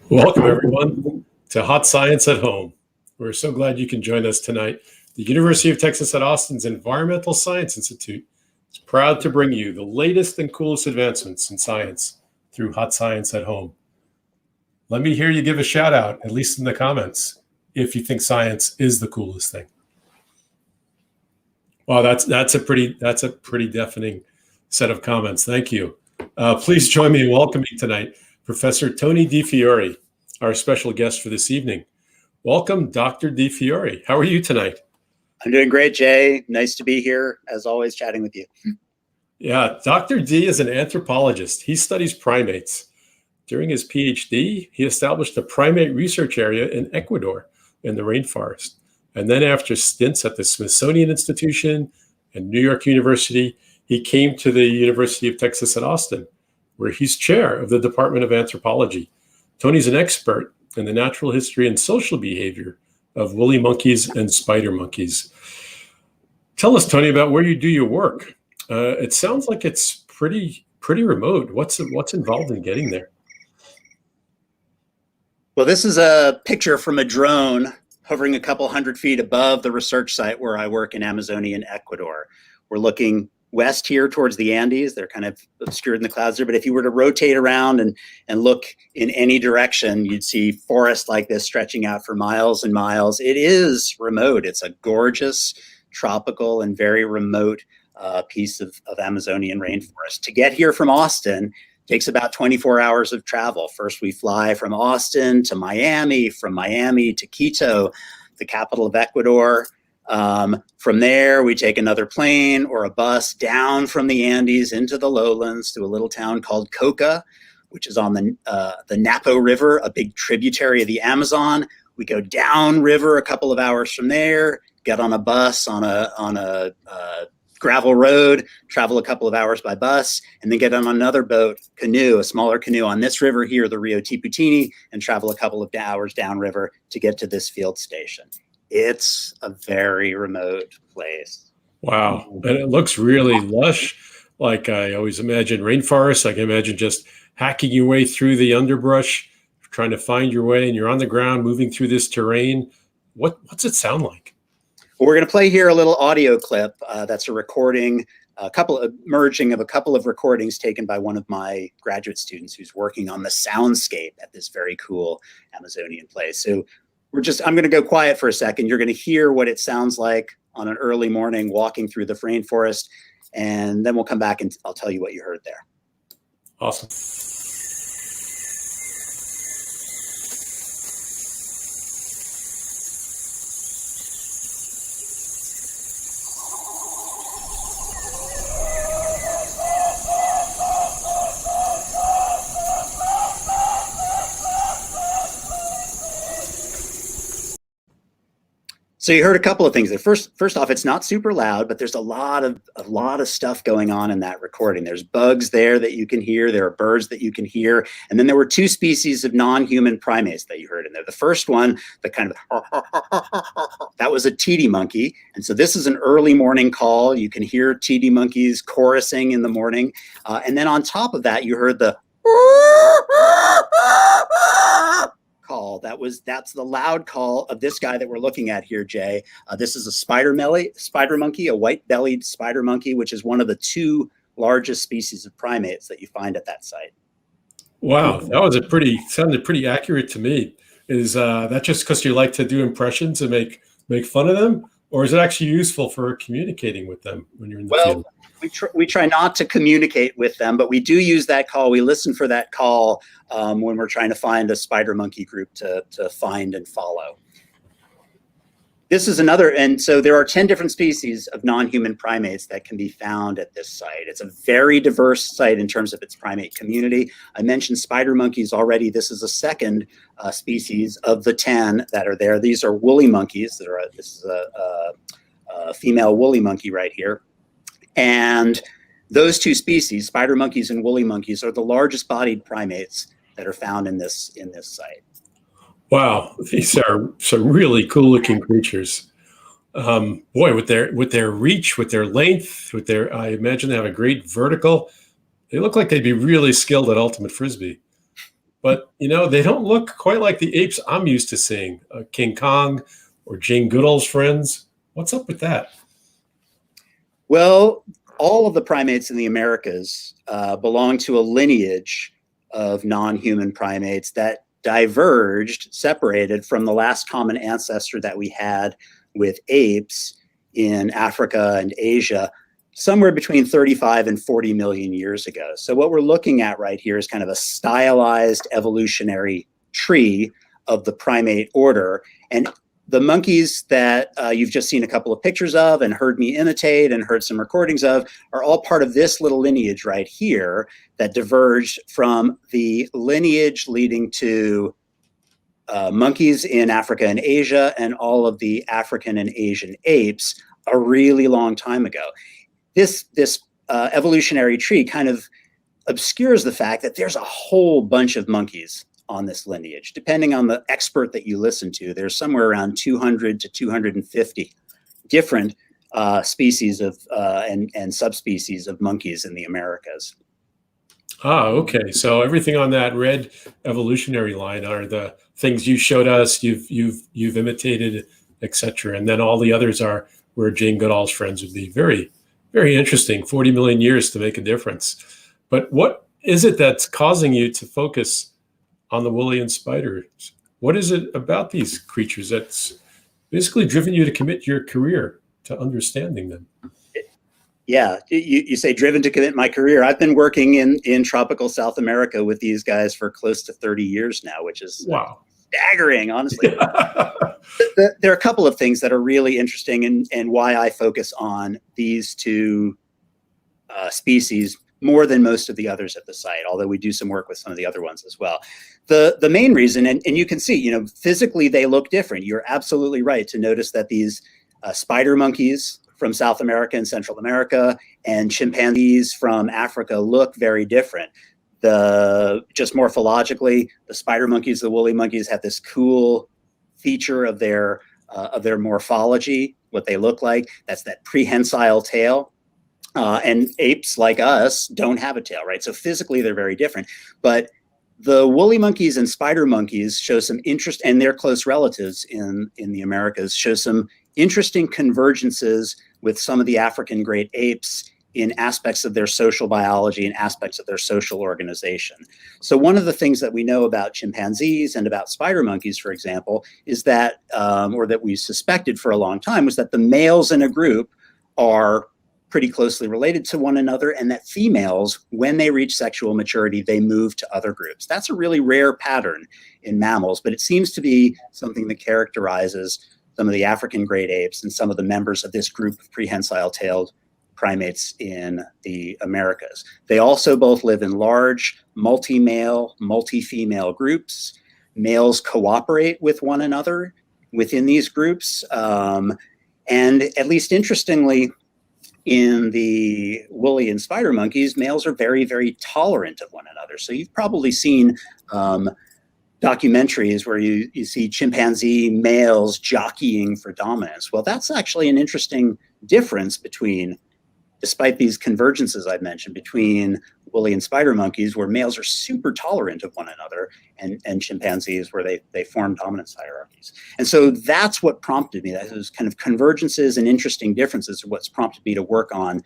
Welcome, everyone, to Hot Science at Home. We're so glad you can join us tonight. The University of Texas at Austin's Environmental Science Institute is proud to bring you the latest and coolest advancements in science through Hot Science at Home. Let me hear you give a shout out, at least in the comments, if you think science is the coolest thing. Well, that's a pretty deafening set of comments. Thank you. Please join me in welcoming tonight Professor Tony DiFiore, our special guest for this evening. Welcome, Dr. DiFiore. How are you tonight? I'm doing great, Jay. Nice to be here, as always, chatting with you. Yeah, Dr. D is an anthropologist. He studies primates. During his PhD, he established a primate research area in Ecuador in the rainforest. And then after stints at the Smithsonian Institution and New York University, he came to the University of Texas at Austin, where he's chair of the Department of Anthropology. Tony's an expert in the natural history and social behavior of woolly monkeys and spider monkeys. Tell us, Tony, about where you do your work. It sounds like it's pretty remote. What's involved in getting there? Well, this is a picture from a drone hovering a couple hundred feet above the research site where I work in Amazonian Ecuador. We're looking west here towards the Andes. They're kind of obscured in the clouds there, but if you were to rotate around and look in any direction, you'd see forest like this stretching out for miles and miles. It is remote. It's a gorgeous, tropical, and very remote piece of Amazonian rainforest. To get here from Austin takes about 24 hours of travel. First, we fly from Austin to Miami, from Miami to Quito, the capital of Ecuador. From there, we take another plane or a bus down from the Andes into the lowlands to a little town called Coca, which is on the Napo River, a big tributary of the Amazon. We go down river a couple of hours from there, get on a bus on a gravel road, travel a couple of hours by bus, and then get on another boat, canoe, a smaller canoe on this river here, the Rio Tiputini, and travel a couple of hours downriver to get to this field station. It's a very remote place. Wow. And it looks really lush. Like I always imagine rainforests. I can imagine just hacking your way through the underbrush, trying to find your way, and you're on the ground moving through this terrain. What's it sound like? Well, we're going to play here a little audio clip. That's a recording, merging of a couple of recordings taken by one of my graduate students who's working on the soundscape at this very cool Amazonian place. So I'm going to go quiet for a second. You're going to hear what it sounds like on an early morning walking through the rainforest, and then we'll come back and I'll tell you what you heard there. Awesome. So you heard a couple of things there. First off, it's not super loud, but there's a lot of stuff going on in that recording. There's bugs there that you can hear. There are birds that you can hear. And then there were two species of non-human primates that you heard in there. The first one, the kind of, that was a titi monkey. And so this is an early morning call. You can hear titi monkeys chorusing in the morning. And then on top of that, you heard the call. That's the loud call of this guy that we're looking at here, Jay. This is a spider monkey, a white-bellied spider monkey, which is one of the two largest species of primates that you find at that site. Wow, that was sounded pretty accurate to me. Is that just because you like to do impressions and make fun of them, or is it actually useful for communicating with them when you're in the field? We try not to communicate with them, but we do use that call. We listen for that call when we're trying to find a spider monkey group to find and follow. This is another, and so there are 10 different species of non-human primates that can be found at this site. It's a very diverse site in terms of its primate community. I mentioned spider monkeys already. This is a second species of the 10 that are there. These are woolly monkeys. This is a female woolly monkey right here. And Those two species, spider monkeys and woolly monkeys, are the largest bodied primates that are found in this site. Wow, these are some really cool looking creatures. Boy, with their reach, with their length, with their, I imagine they have a great vertical. They look like they'd be really skilled at ultimate frisbee. But they don't look quite like the apes I'm used to seeing, King Kong or Jane Goodall's friends. What's up with that? Well, all of the primates in the Americas belong to a lineage of non-human primates that diverged, separated from the last common ancestor that we had with apes in Africa and Asia somewhere between 35 and 40 million years ago. So what we're looking at right here is kind of a stylized evolutionary tree of the primate order. And the monkeys that you've just seen a couple of pictures of and heard me imitate and heard some recordings of are all part of this little lineage right here that diverged from the lineage leading to monkeys in Africa and Asia and all of the African and Asian apes a really long time ago. This evolutionary tree kind of obscures the fact that there's a whole bunch of monkeys on this lineage. Depending on the expert that you listen to, there's somewhere around 200 to 250 different species of and subspecies of monkeys in the Americas. Okay. So everything on that red evolutionary line are the things you showed us, you've imitated, etc. And then all the others are where Jane Goodall's friends would be. Very, very interesting. 40 million years to make a difference. But what is it that's causing you to focus on the woolly and spiders? What is it about these creatures that's basically driven you to commit your career to understanding them? Yeah, you say driven to commit my career. I've been working in tropical South America with these guys for close to 30 years now, which is wow, staggering, honestly. There are a couple of things that are really interesting and why I focus on these two species more than most of the others at the site, although we do some work with some of the other ones as well. The main reason, and you can see, physically they look different. You're absolutely right to notice that these spider monkeys from South America and Central America and chimpanzees from Africa look very different. Just morphologically, the spider monkeys, the woolly monkeys have this cool feature of their morphology, what they look like. That's that prehensile tail. And apes like us don't have a tail, right? So physically they're very different. But the woolly monkeys and spider monkeys show some interest, and their close relatives in the Americas show some interesting convergences with some of the African great apes in aspects of their social biology and aspects of their social organization. So one of the things that we know about chimpanzees and about spider monkeys, for example, is that, or that we suspected for a long time, was that the males in a group are pretty closely related to one another, and that females, when they reach sexual maturity, they move to other groups. That's a really rare pattern in mammals, but it seems to be something that characterizes some of the African great apes and some of the members of this group of prehensile-tailed primates in the Americas. They also both live in large, multi-male, multi-female groups. Males cooperate with one another within these groups. And at least interestingly, in the woolly and spider monkeys, males are very, very tolerant of one another. So you've probably seen documentaries where you see chimpanzee males jockeying for dominance. Well, that's actually an interesting difference between, despite these convergences I've mentioned, between woolly and spider monkeys, where males are super tolerant of one another, and chimpanzees, where they form dominance hierarchies. And so that's what prompted me. Those kind of convergences and interesting differences are what's prompted me to work on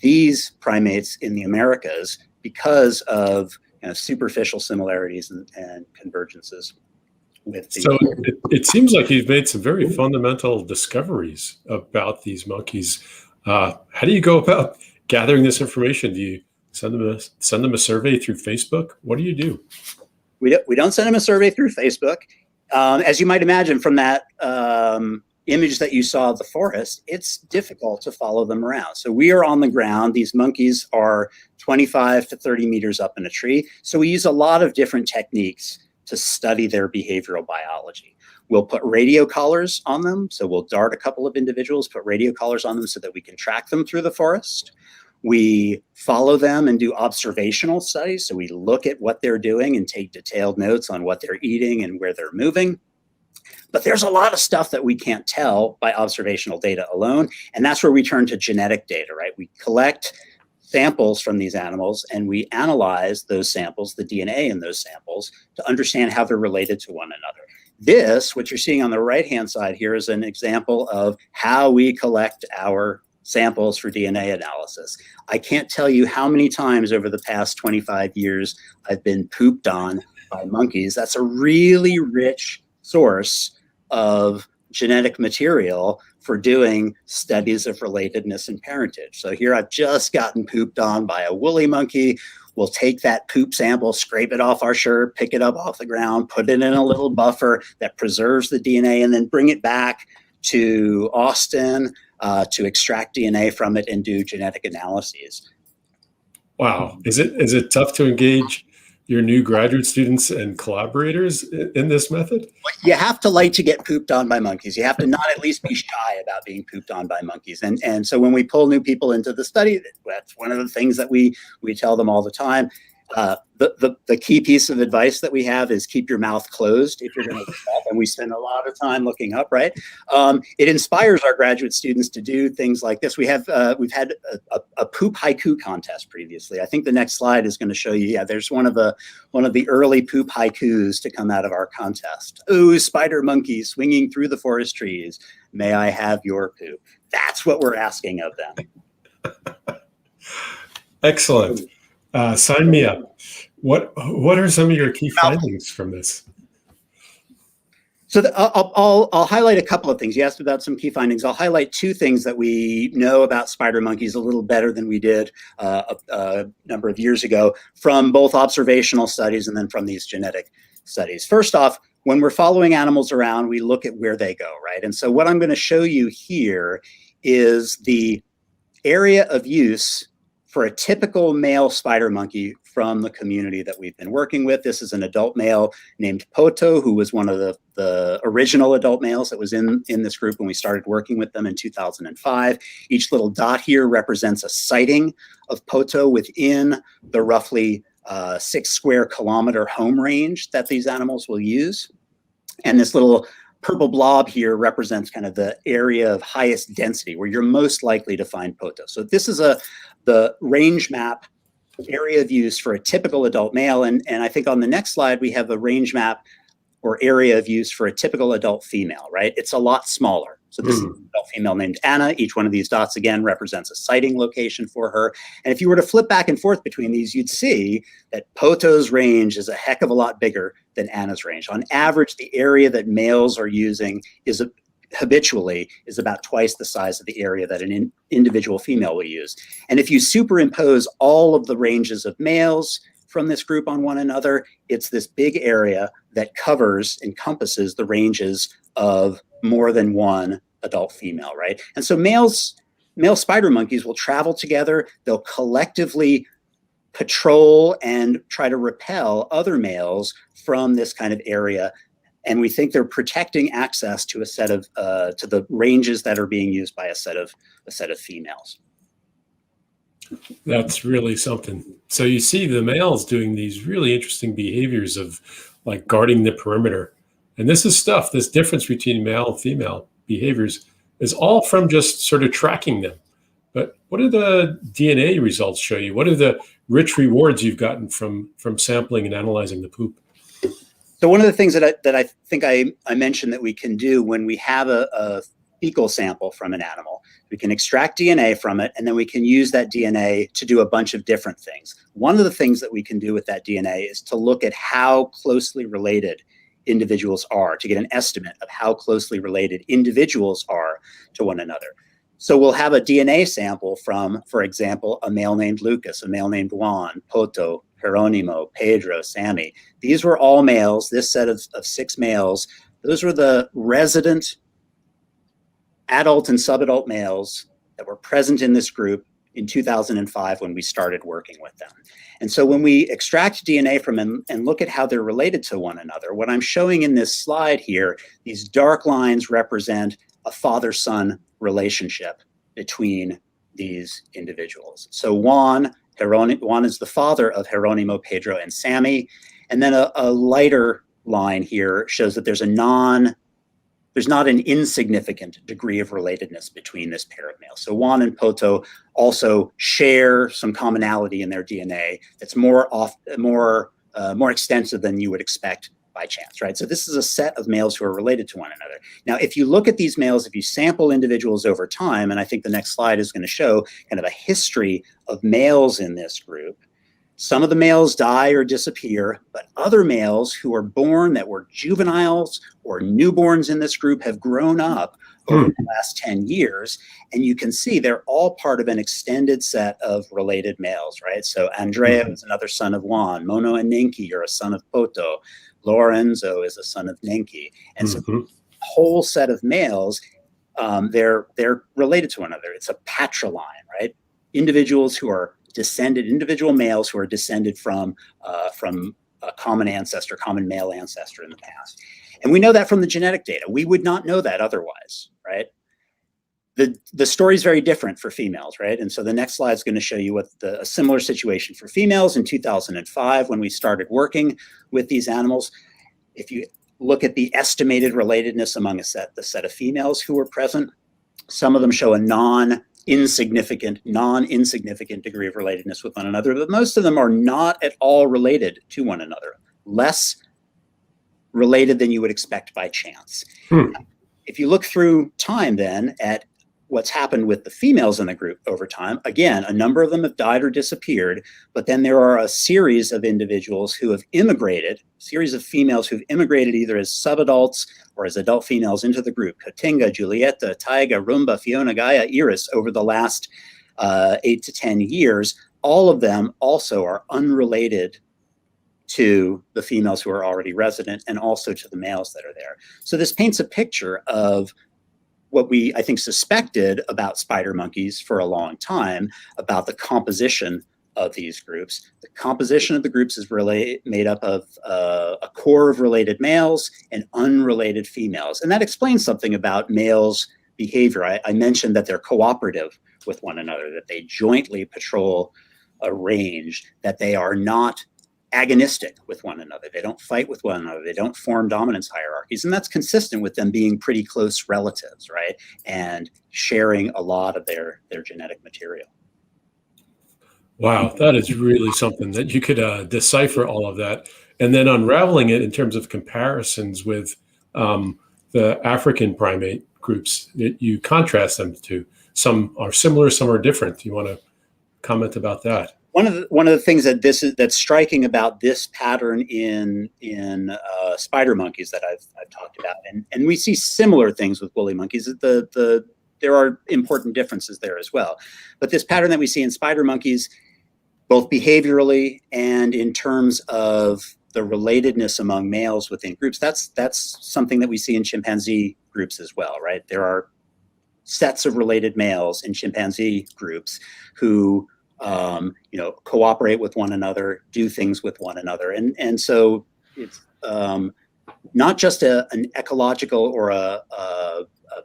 these primates in the Americas, because of superficial similarities and convergences with the— So it seems like you've made some very fundamental discoveries about these monkeys. How do you go about gathering this information? Do you send them a survey through Facebook? What do you do? We don't send them a survey through Facebook. As you might imagine from that image that you saw of the forest, it's difficult to follow them around. So we are on the ground. These monkeys are 25 to 30 meters up in a tree. So we use a lot of different techniques to study their behavioral biology. We'll put radio collars on them. So we'll dart a couple of individuals, put radio collars on them so that we can track them through the forest. We follow them and do observational studies. So we look at what they're doing and take detailed notes on what they're eating and where they're moving. But there's a lot of stuff that we can't tell by observational data alone. And that's where we turn to genetic data, right? We collect samples from these animals and we analyze those samples, the DNA in those samples, to understand how they're related to one another. This, what you're seeing on the right-hand side here, is an example of how we collect our samples for DNA analysis. I can't tell you how many times over the past 25 years I've been pooped on by monkeys. That's a really rich source of genetic material for doing studies of relatedness and parentage. So here I've just gotten pooped on by a woolly monkey. We'll take that poop sample, scrape it off our shirt, pick it up off the ground, put it in a little buffer that preserves the DNA, and then bring it back to Austin to extract DNA from it and do genetic analyses. Wow. Is it tough to engage your new graduate students and collaborators in this method? You have to like to get pooped on by monkeys. You have to not at least be shy about being pooped on by monkeys. And so when we pull new people into the study, that's one of the things that we tell them all the time. The key piece of advice that we have is keep your mouth closed if you're going to look up, and we spend a lot of time looking up, right? It inspires our graduate students to do things like this. We've had a poop haiku contest previously. I think the next slide is going to show you. Yeah, there's one of the early poop haikus to come out of our contest. Ooh, spider monkey swinging through the forest trees. May I have your poop? That's what we're asking of them. Excellent. Sign me up. What are some of your key findings from this? So I'll highlight a couple of things. You asked about some key findings. I'll highlight two things that we know about spider monkeys a little better than we did a number of years ago from both observational studies and then from these genetic studies. First off, when we're following animals around, we look at where they go, right? And so what I'm going to show you here is the area of use for a typical male spider monkey from the community that we've been working with. This is an adult male named Poto, who was one of the original adult males that was in this group when we started working with them in 2005. Each little dot here represents a sighting of Poto within the roughly 6 square kilometer home range that these animals will use. And this little purple blob here represents kind of the area of highest density where you're most likely to find Poto. So this is the range map area of use for a typical adult male. And I think on the next slide, we have a range map or area of use for a typical adult female, right? It's a lot smaller. So this is an adult female named Anna. Each one of these dots, again, represents a sighting location for her. And if you were to flip back and forth between these, you'd see that Poto's range is a heck of a lot bigger than Anna's range. On average, the area that males are using habitually is about twice the size of the area that an individual female will use. And if you superimpose all of the ranges of males from this group on one another, it's this big area that encompasses the ranges of more than one adult female, right? And so male spider monkeys will travel together. They'll collectively patrol and try to repel other males from this kind of area. And we think they're protecting access to a set of to the ranges that are being used by a set of females. That's really something. So you see the males doing these really interesting behaviors of like guarding the perimeter. And this difference between male and female behaviors is all from just sort of tracking them. But what do the DNA results show you? What are the rich rewards you've gotten from sampling and analyzing the poop? So one of the things that I think I mentioned that we can do when we have a fecal sample from an animal, we can extract DNA from it, and then we can use that DNA to do a bunch of different things. One of the things that we can do with that DNA is to look at how closely related individuals are, to get an estimate of how closely related individuals are to one another. So we'll have a DNA sample from, for example, a male named Lucas, a male named Juan, Poto, Geronimo, Pedro, Sammy. These were all males, this set of 6 males. Those were the resident adult and subadult males that were present in this group in 2005 when we started working with them. And so when we extract DNA from them and look at how they're related to one another, what I'm showing in this slide here, these dark lines represent a father-son relationship between these individuals. So Juan is the father of Jeronimo, Pedro, and Sammy. And then a lighter line here shows that there's not an insignificant degree of relatedness between this pair of males. So Juan and Poto also share some commonality in their DNA that's more extensive than you would expect by chance, right? So this is a set of males who are related to one another. Now, if you look at these males, if you sample individuals over time, and I think the next slide is going to show kind of a history of males in this group, some of the males die or disappear, but other males who are born that were juveniles or newborns in this group have grown up over the last 10 years. And you can see they're all part of an extended set of related males, right? So Andrea is another son of Juan. Mono and Nenki are a son of Poto. Lorenzo is a son of Nenki. And so the whole set of males, they're related to one another. It's a patriline, right? Individual males who are descended from a common male ancestor in the past. And we know that from the genetic data. We would not know that otherwise, right? The story is very different for females, right? And so the next slide is going to show you a similar situation for females in 2005 when we started working with these animals. If you look at the estimated relatedness among the set of females who were present, some of them show a non-insignificant degree of relatedness with one another, but most of them are not at all related to one another, less related than you would expect by chance. If you look through time then at what's happened with the females in the group over time, again, a number of them have died or disappeared, but then there are a series of individuals who have immigrated, series of females who've immigrated either as subadults or as adult females into the group. Katinga, Julieta, Taiga, Rumba, Fiona, Gaia, Iris over the last 8 to 10 years. All of them also are unrelated to the females who are already resident and also to the males that are there. So this paints a picture of what we, I think, suspected about spider monkeys for a long time, about the composition of these groups. The composition of the groups is really made up of a core of related males and unrelated females. And that explains something about males' behavior. I mentioned that they're cooperative with one another, that they jointly patrol a range, that they are not agonistic with one another. They don't fight with one another. They don't form dominance hierarchies. And that's consistent with them being pretty close relatives, right? And sharing a lot of their genetic material. Wow, that is really something that you could decipher all of that. And then unraveling it in terms of comparisons with the African primate groups that you contrast them to. Some are similar, some are different. Do you want to comment about that? One of the things that's striking about this pattern in spider monkeys that I've talked about, and we see similar things with woolly monkeys. There are important differences there as well, but this pattern that we see in spider monkeys, both behaviorally and in terms of the relatedness among males within groups, that's something that we see in chimpanzee groups as well, right? There are sets of related males in chimpanzee groups who cooperate with one another, do things with one another. And so it's not just an ecological or a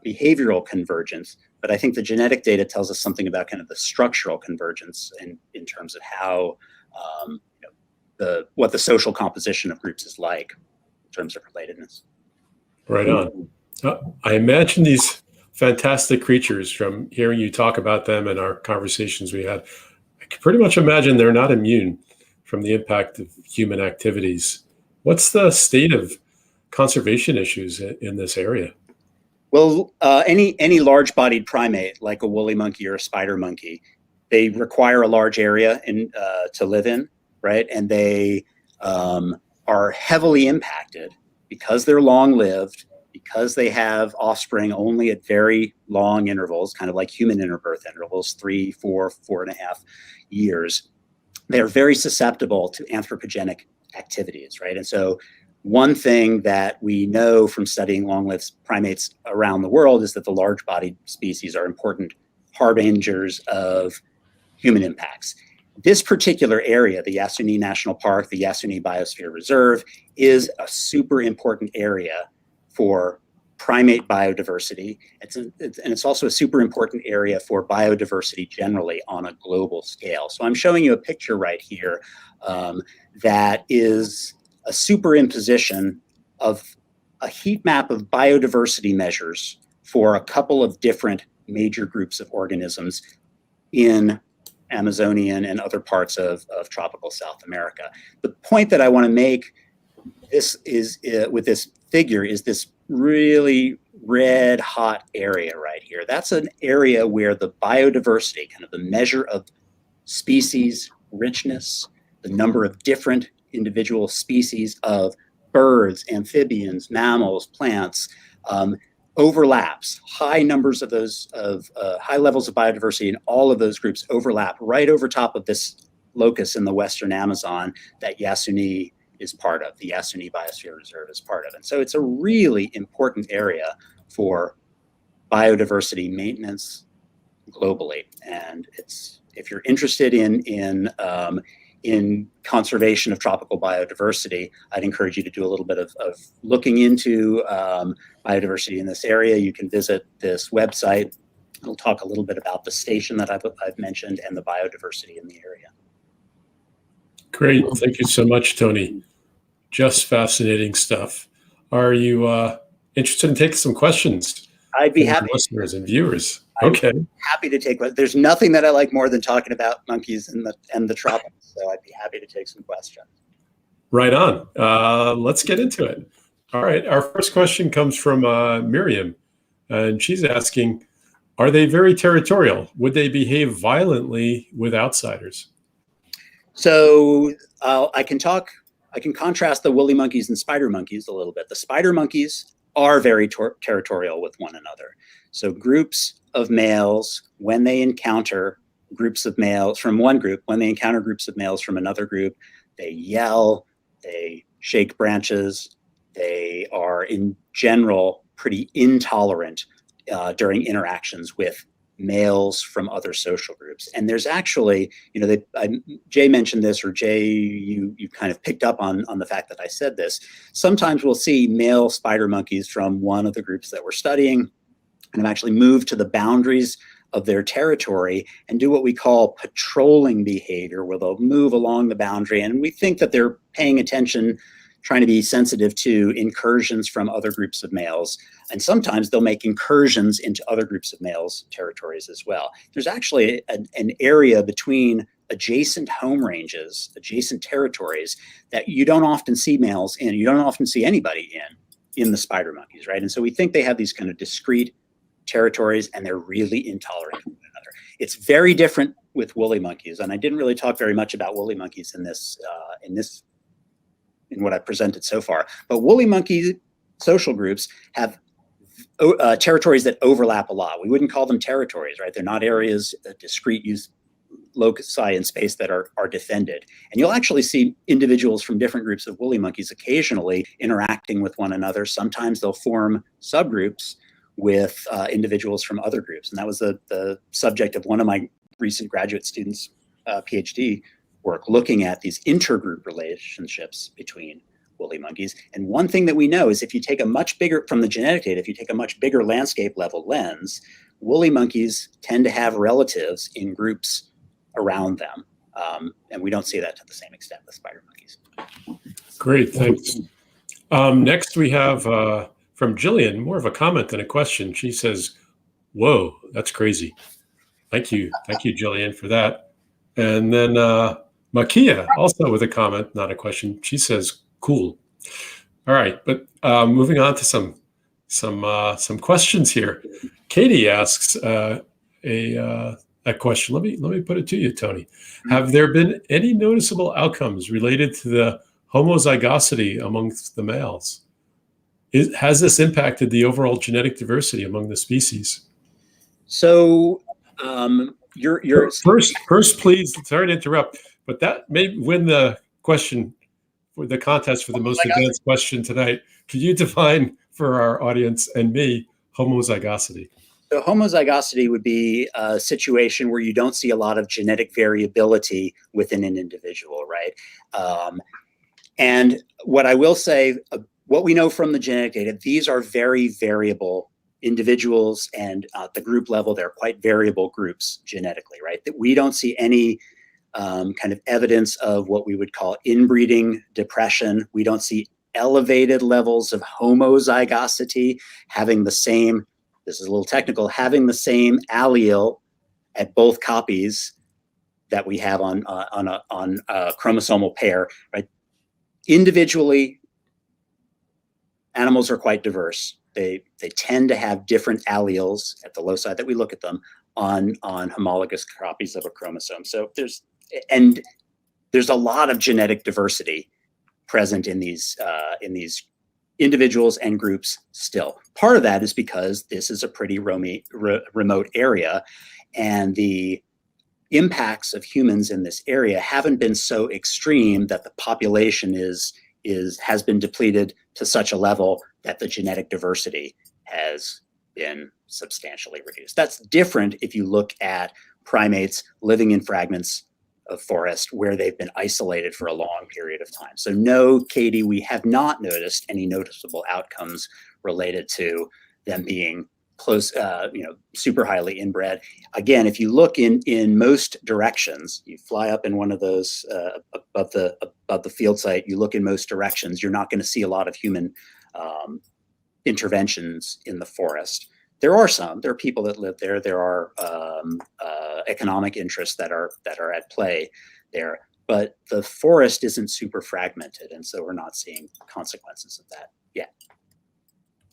behavioral convergence, but I think the genetic data tells us something about kind of the structural convergence in terms of how, what the social composition of groups is like in terms of relatedness. Right on. I imagine these fantastic creatures, from hearing you talk about them and our conversations we had, I can pretty much imagine they're not immune from the impact of human activities. What's the state of conservation issues in this area? Well, any large-bodied primate, like a woolly monkey or a spider monkey, they require a large area to live in, right? And they are heavily impacted because they're long-lived, because they have offspring only at very long intervals, kind of like human interbirth intervals, 3, 4, 4.5 years. They're very susceptible to anthropogenic activities, right? And so one thing that we know from studying long-lived primates around the world is that the large-bodied species are important harbingers of human impacts. This particular area, the Yasuni National Park, the Yasuni Biosphere Reserve, is a super important area for primate biodiversity. And it's also a super important area for biodiversity generally on a global scale. So I'm showing you a picture right here that is a superimposition of a heat map of biodiversity measures for a couple of different major groups of organisms in Amazonian and other parts of tropical South America. The point that I want to make with this figure is this really red hot area right here. That's an area where the biodiversity, kind of the measure of species richness, the number of different individual species of birds, amphibians, mammals, plants, overlaps. High numbers of those, high levels of biodiversity in all of those groups overlap right over top of this locus in the Western Amazon that Yasuni is part of, the Yasuni Biosphere Reserve is part of. And so it's a really important area for biodiversity maintenance globally. And if you're interested in conservation of tropical biodiversity, I'd encourage you to do a little bit of looking into biodiversity in this area. You can visit this website. It'll talk a little bit about the station that I've mentioned and the biodiversity in the area. Great. Thank you so much, Tony. Just fascinating stuff. Are you interested in taking some questions? I'd be happy. Listeners and viewers. Okay. Happy to take questions. There's nothing that I like more than talking about monkeys and the tropics. So I'd be happy to take some questions. Right on. Let's get into it. All right. Our first question comes from Miriam, and she's asking, are they very territorial? Would they behave violently with outsiders? So I can contrast the woolly monkeys and spider monkeys a little bit. The spider monkeys are very territorial with one another. So groups of males, when they encounter groups of males from one group, when they encounter groups of males from another group, they yell, they shake branches, they are in general pretty intolerant during interactions with males from other social groups. And there's actually, Jay mentioned this, or Jay, you kind of picked up on the fact that I said this. Sometimes we'll see male spider monkeys from one of the groups that we're studying and have actually moved to the boundaries of their territory and do what we call patrolling behavior, where they'll move along the boundary. And we think that they're paying attention, trying to be sensitive to incursions from other groups of males. And sometimes they'll make incursions into other groups of males' territories as well. There's actually an area between adjacent home ranges, adjacent territories, that you don't often see males in, you don't often see anybody in the spider monkeys, right? And so we think they have these kind of discrete territories, and they're really intolerant of one another. It's very different with woolly monkeys, and I didn't really talk very much about woolly monkeys in what I presented so far. But woolly monkey social groups have territories that overlap a lot. We wouldn't call them territories, right? They're not areas, discrete use loci in space that are defended. And you'll actually see individuals from different groups of woolly monkeys occasionally interacting with one another. Sometimes they'll form subgroups with individuals from other groups. And that was the subject of one of my recent graduate students' PhD work, looking at these intergroup relationships between woolly monkeys. And one thing that we know is if you take from the genetic data, if you take a much bigger landscape level lens, woolly monkeys tend to have relatives in groups around them. And we don't see that to the same extent with spider monkeys. Great, thanks. Next we have from Jillian, more of a comment than a question. She says, whoa, that's crazy. Thank you, Jillian, for that. And then Makia, also with a comment, not a question. She says, cool. All right, but moving on to some questions here. Katie asks a question. Let me put it to you, Tony. Have there been any noticeable outcomes related to the homozygosity amongst the males? Has this impacted the overall genetic diversity among the species? So you're first, please. Sorry to interrupt, but that may win the question for the contest for the most advanced question tonight. Could you define for our audience and me homozygosity? So homozygosity would be a situation where you don't see a lot of genetic variability within an individual, right? And what I will say what we know from the genetic data, these are very variable individuals, and at the group level, they're quite variable groups genetically, right? That we don't see any kind of evidence of what we would call inbreeding depression. We don't see elevated levels of homozygosity, having the same, this is a little technical, having the same allele at both copies that we have on a chromosomal pair, right? Individually, animals are quite diverse. They tend to have different alleles at the loci that we look at them on homologous copies of a chromosome. So there's a lot of genetic diversity present in these individuals and groups still. Part of that is because this is a pretty remote area, and the impacts of humans in this area haven't been so extreme that the population has been depleted to such a level that the genetic diversity has been substantially reduced. That's different if you look at primates living in fragments of forest where they've been isolated for a long period of time. So no, Katie, we have not noticed any noticeable outcomes related to them being close, super highly inbred. Again, if you look in most directions, you fly up in one of those above the field site, you look in most directions, you're not going to see a lot of human interventions in the forest. There are people that live there. There are economic interests that are at play there, but the forest isn't super fragmented, and so we're not seeing consequences of that yet.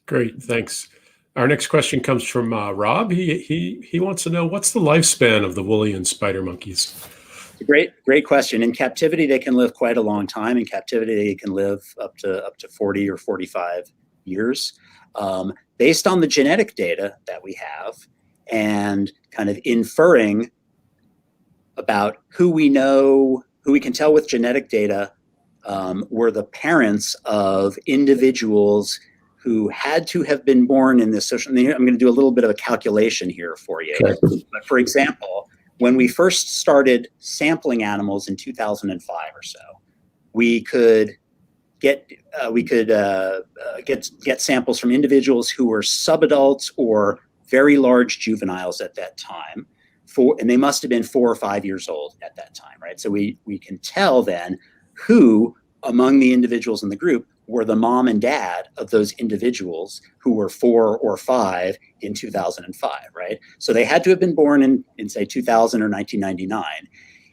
Great, thanks. Our next question comes from Rob. He wants to know, what's the lifespan of the woolly and spider monkeys? It's a great question. In captivity, they can live quite a long time. In captivity, they can live up to 40 or 45 years. Based on the genetic data that we have and kind of inferring about who we know, who we can tell with genetic data were the parents of individuals who had to have been born in this social. I'm going to do a little bit of a calculation here for you. Okay. But for example, when we first started sampling animals in 2005 or so, we could get samples from individuals who were subadults or very large juveniles at that time, and they must have been 4 or 5 years old at that time, right? So we can tell then who among the individuals in the group were the mom and dad of those individuals who were 4 or 5 in 2005, right? So they had to have been born in say 2000 or 1999.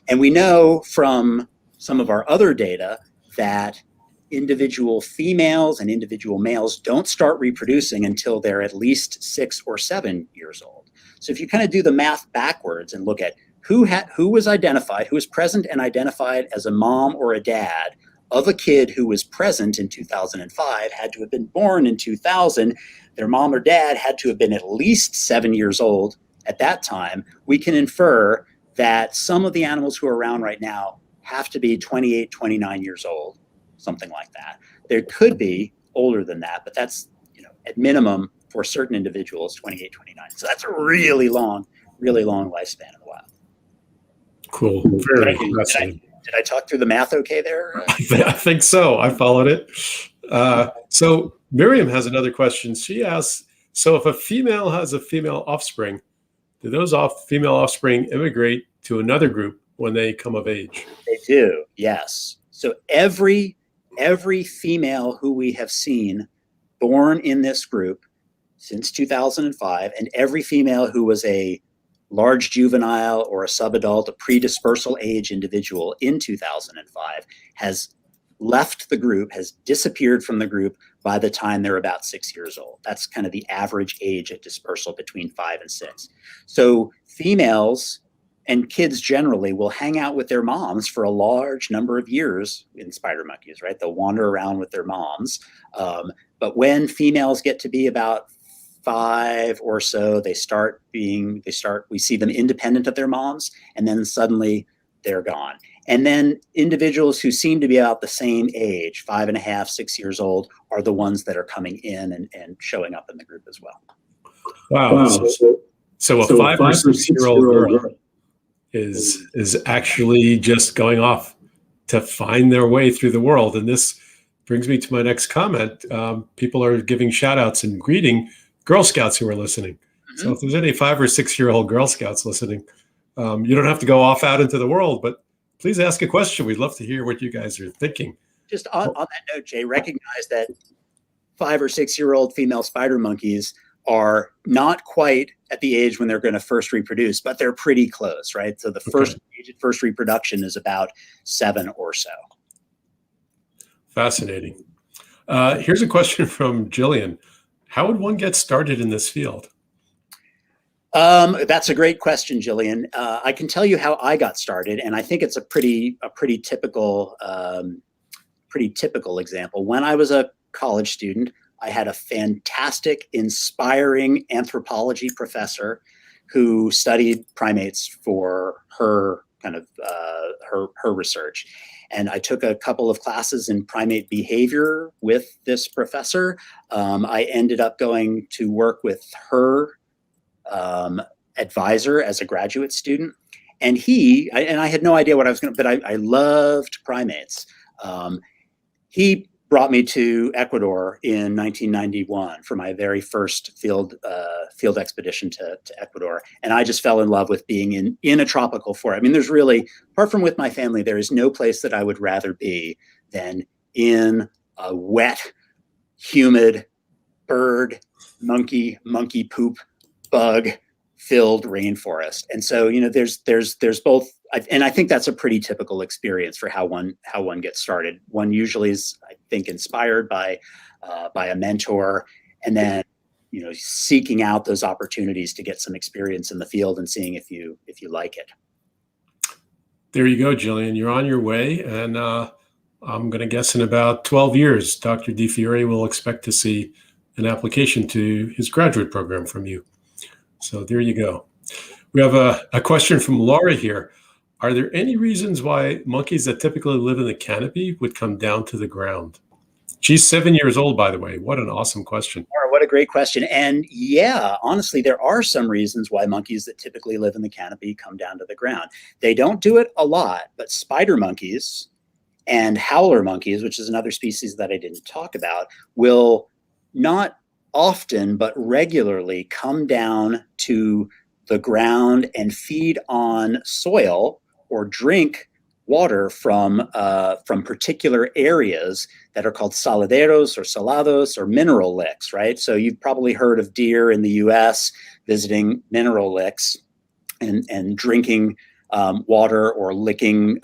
And we know from some of our other data that individual females and individual males don't start reproducing until they're at least 6 or 7 years old. So if you kind of do the math backwards and look at who was identified, who was present and identified as a mom or a dad of a kid who was present in 2005, had to have been born in 2000, their mom or dad had to have been at least 7 years old at that time, we can infer that some of the animals who are around right now have to be 28, 29 years old, something like that. There could be older than that, but that's, at minimum for certain individuals, 28, 29. So that's a really long lifespan in the wild. Cool. Very impressive. Did I talk through the math okay there? I think so. I followed it. So Miriam has another question. She asks, so if a female has a female offspring, do those female offspring immigrate to another group when they come of age? They do, yes. So every female who we have seen born in this group since 2005, and every female who was a large juvenile or a subadult, a pre-dispersal age individual in 2005 has left the group, has disappeared from the group by the time they're about 6 years old. That's kind of the average age at dispersal, between 5 and 6. So females and kids generally will hang out with their moms for a large number of years in spider monkeys, right? They'll wander around with their moms. But when females get to be about 5 or so, we see them independent of their moms, and then suddenly they're gone. And then individuals who seem to be about the same age, 5.5, 6 years old, are the ones that are coming in and showing up in the group as well. Wow. So a 5 or 6 year old girl is actually just going off to find their way through the world. And this brings me to my next comment. People are giving shout outs and greeting Girl Scouts who are listening. So if there's any 5 or 6-year-old Girl Scouts listening, you don't have to go off out into the world, but please ask a question. We'd love to hear what you guys are thinking. Just on that note, Jay, recognize that 5 or 6-year-old female spider monkeys are not quite at the age when they're going to first reproduce, but they're pretty close, right? So the first age of first reproduction is about 7 or so. Fascinating. Here's a question from Jillian. How would one get started in this field? That's a great question, Jillian. I can tell you how I got started, and I think it's a pretty typical example. When I was a college student, I had a fantastic, inspiring anthropology professor who studied primates for her kind of her research. And I took a couple of classes in primate behavior with this professor. I ended up going to work with her advisor as a graduate student. And I had no idea what I was going to, but I loved primates. He brought me to Ecuador in 1991 for my very first field expedition to Ecuador. And I just fell in love with being in a tropical forest. I mean, there's really, apart from with my family, there is no place that I would rather be than in a wet, humid, bird, monkey poop, bug filled rainforest. And so, there's both, and I think that's a pretty typical experience for how one gets started. One usually is, I think, inspired by a mentor, and then seeking out those opportunities to get some experience in the field and seeing if you like it. There you go, Jillian. You're on your way, and I'm going to guess in about 12 years, Dr. DiFiore will expect to see an application to his graduate program from you. So there you go. We have a question from Laura here. Are there any reasons why monkeys that typically live in the canopy would come down to the ground? She's 7 years old, by the way. What an awesome question. Laura, what a great question. And yeah, honestly, there are some reasons why monkeys that typically live in the canopy come down to the ground. They don't do it a lot, but spider monkeys and howler monkeys, which is another species that I didn't talk about, will not often but regularly come down to the ground and feed on soil or drink water from particular areas that are called saladeros or salados or mineral licks, right? So you've probably heard of deer in the US visiting mineral licks and drinking water or licking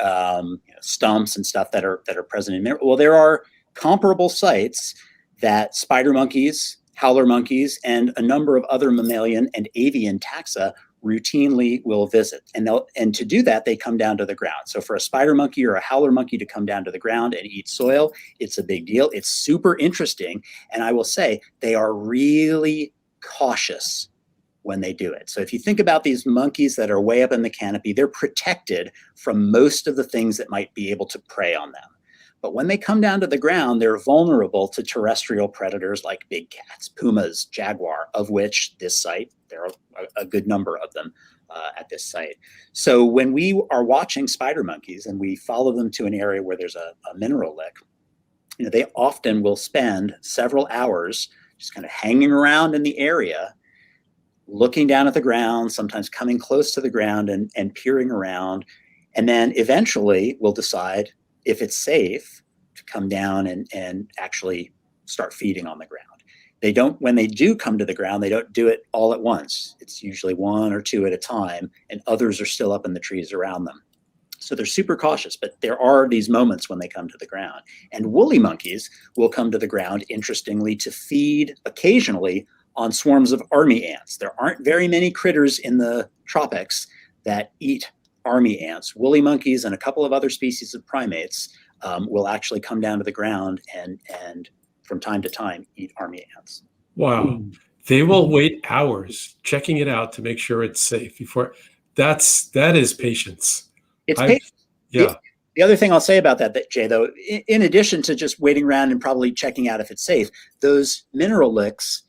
stumps and stuff that are present in mineral. Well, there are comparable sites that spider monkeys, howler monkeys, and a number of other mammalian and avian taxa routinely will visit. And to do that, they come down to the ground. So for a spider monkey or a howler monkey to come down to the ground and eat soil, it's a big deal. It's super interesting. And I will say they are really cautious when they do it. So if you think about these monkeys that are way up in the canopy, they're protected from most of the things that might be able to prey on them. But when they come down to the ground, they're vulnerable to terrestrial predators like big cats, pumas, jaguar, of which this site, there are a good number of them at this site. So when we are watching spider monkeys and we follow them to an area where there's a mineral lick, they often will spend several hours just kind of hanging around in the area, looking down at the ground, sometimes coming close to the ground and peering around, and then eventually will decide if it's safe to come down and actually start feeding on the ground. They don't, when they do come to the ground, they don't do it all at once. It's usually one or two at a time, and others are still up in the trees around them. So they're super cautious, but there are these moments when they come to the ground. And woolly monkeys will come to the ground, interestingly, to feed occasionally on swarms of army ants. There aren't very many critters in the tropics that eat army ants. Woolly monkeys and a couple of other species of primates will actually come down to the ground and from time to time eat army ants. Wow. They will wait hours checking it out to make sure it's safe before. That is patience. It's patience. Yeah. The other thing I'll say about that, Jay, though, in addition to just waiting around and probably checking out if it's safe, those mineral licks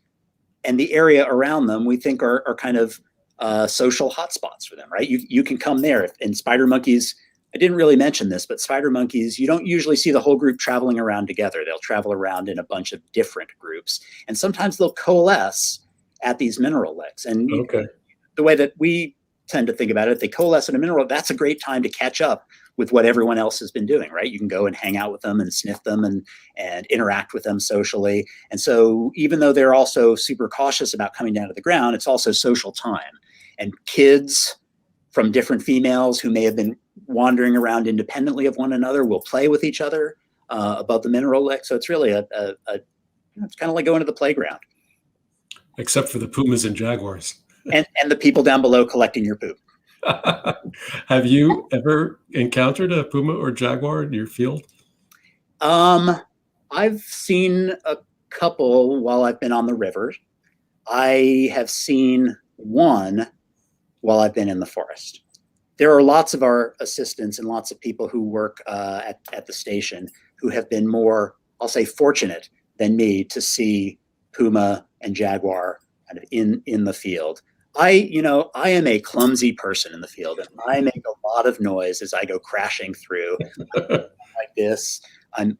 and the area around them, we think are kind of social hotspots for them, right? You can come there, and spider monkeys I didn't really mention this, but spider monkeys, you don't usually see the whole group traveling around together. They'll travel around in a bunch of different groups, and sometimes they'll coalesce at these mineral licks. And Okay. the way that we tend to think about it, if they coalesce in a mineral, that's a great time to catch up with what everyone else has been doing, right? You can go and hang out with them and sniff them and interact with them socially. And so even though they're also super cautious about coming down to the ground, it's also social time. And kids from different females who may have been wandering around independently of one another will play with each other above the mineral lick. So it's really it's kind of like going to the playground. Except for the pumas and jaguars. And the people down below collecting your poop. Have you ever encountered a puma or jaguar in your field? I've seen a couple while I've been on the river. I have seen one while I've been in the forest. There are lots of our assistants and lots of people who work at the station who have been more, I'll say, fortunate than me to see puma and jaguar kind of in the field. I am a clumsy person in the field, and I make a lot of noise as I go crashing through like this. I'm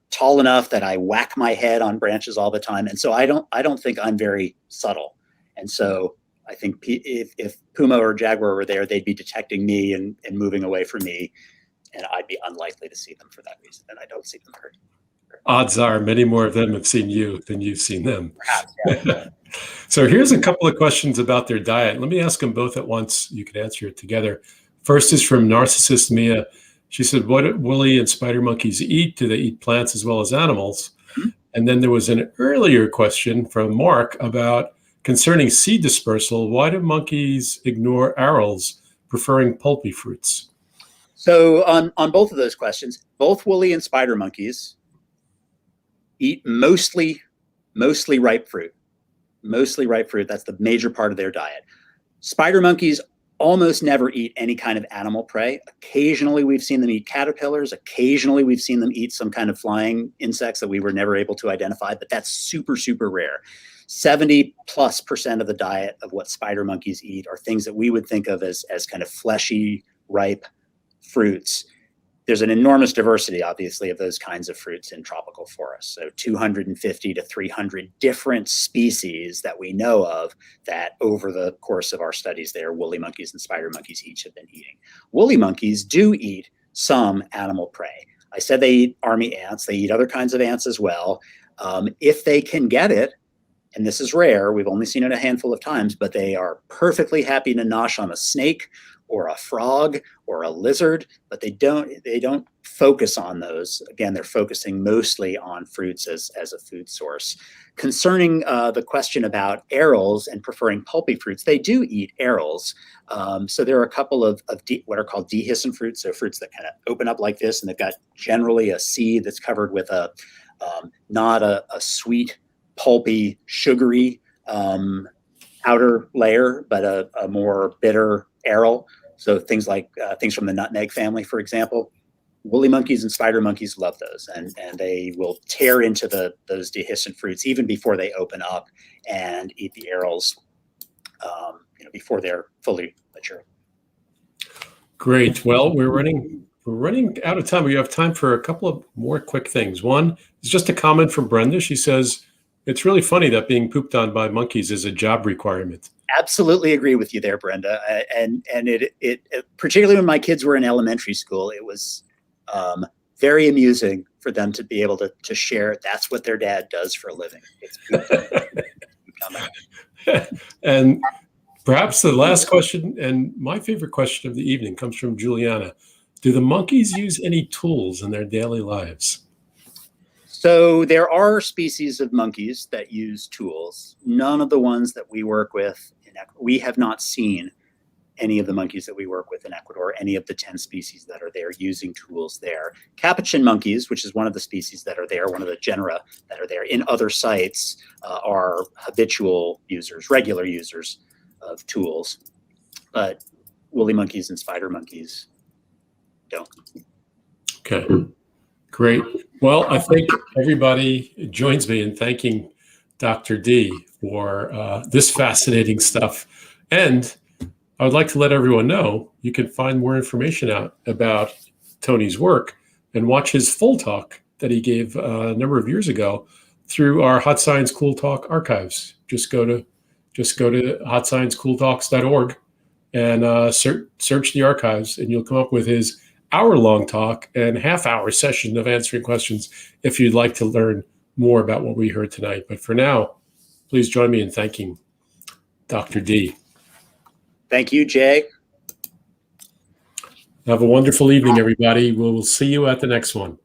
tall enough that I whack my head on branches all the time, and so I don't think I'm very subtle. And so I think if puma or jaguar were there, they'd be detecting me and moving away from me, and I'd be unlikely to see them for that reason. And I don't see them very. Odds are many more of them have seen you than you've seen them. Perhaps, yeah. So here's a couple of questions about their diet. Let me ask them both at once. You can answer it together. First is from Narcissist Mia. She said, what do woolly and spider monkeys eat? Do they eat plants as well as animals? Mm-hmm. And then there was an earlier question from Mark about concerning seed dispersal. Why do monkeys ignore arils, preferring pulpy fruits? So on both of those questions, both woolly and spider monkeys eat mostly ripe fruit. Mostly ripe fruit. That's the major part of their diet. Spider monkeys almost never eat any kind of animal prey. Occasionally we've seen them eat caterpillars. Occasionally we've seen them eat some kind of flying insects that we were never able to identify, but that's super, super rare. 70+% of the diet of what spider monkeys eat are things that we would think of as kind of fleshy, ripe fruits. There's an enormous diversity, obviously, of those kinds of fruits in tropical forests. So 250 to 300 different species that we know of that over the course of our studies there, woolly monkeys and spider monkeys each have been eating. Woolly monkeys do eat some animal prey. I said they eat army ants. They eat other kinds of ants as well. If they can get it, and this is rare, we've only seen it a handful of times, but they are perfectly happy to nosh on a snake or a frog or a lizard, but they don't focus on those. Again, they're focusing mostly on fruits as a food source. Concerning the question about arils and preferring pulpy fruits, they do eat arils. So there are a couple of what are called dehiscent fruits, so fruits that kind of open up like this, and they've got generally a seed that's covered with not a sweet, pulpy, sugary outer layer, but a more bitter aril. So things like things from the nutmeg family, for example. Woolly monkeys and spider monkeys love those, and they will tear into those dehiscent fruits even before they open up and eat the arils before they're fully mature. Great. Well, we're running out of time. We have time for a couple of more quick things. One is just a comment from Brenda. She says, it's really funny that being pooped on by monkeys is a job requirement. Absolutely agree with you there, Brenda. And it particularly when my kids were in elementary school, it was very amusing for them to be able to share. That's what their dad does for a living. And perhaps the last question, and my favorite question of the evening, comes from Juliana. Do the monkeys use any tools in their daily lives? So there are species of monkeys that use tools. None of the ones that we work with we have not seen any of the monkeys that we work with in Ecuador, any of the 10 species that are there using tools there. Capuchin monkeys, which is one of the species that are there, one of the genera that are there in other sites, are habitual users, regular users of tools. But woolly monkeys and spider monkeys don't. Okay. Great. Well, I think everybody joins me in thanking Dr. D for this fascinating stuff. And I would like to let everyone know you can find more information out about Tony's work and watch his full talk that he gave a number of years ago through our Hot Science Cool Talk archives. Just go to hotsciencecooltalks.org and search the archives, and you'll come up with his hour-long talk and half-hour session of answering questions if you'd like to learn more about what we heard tonight. But for now, please join me in thanking Dr. D. Thank you, Jay. Have a wonderful evening, everybody. We'll see you at the next one.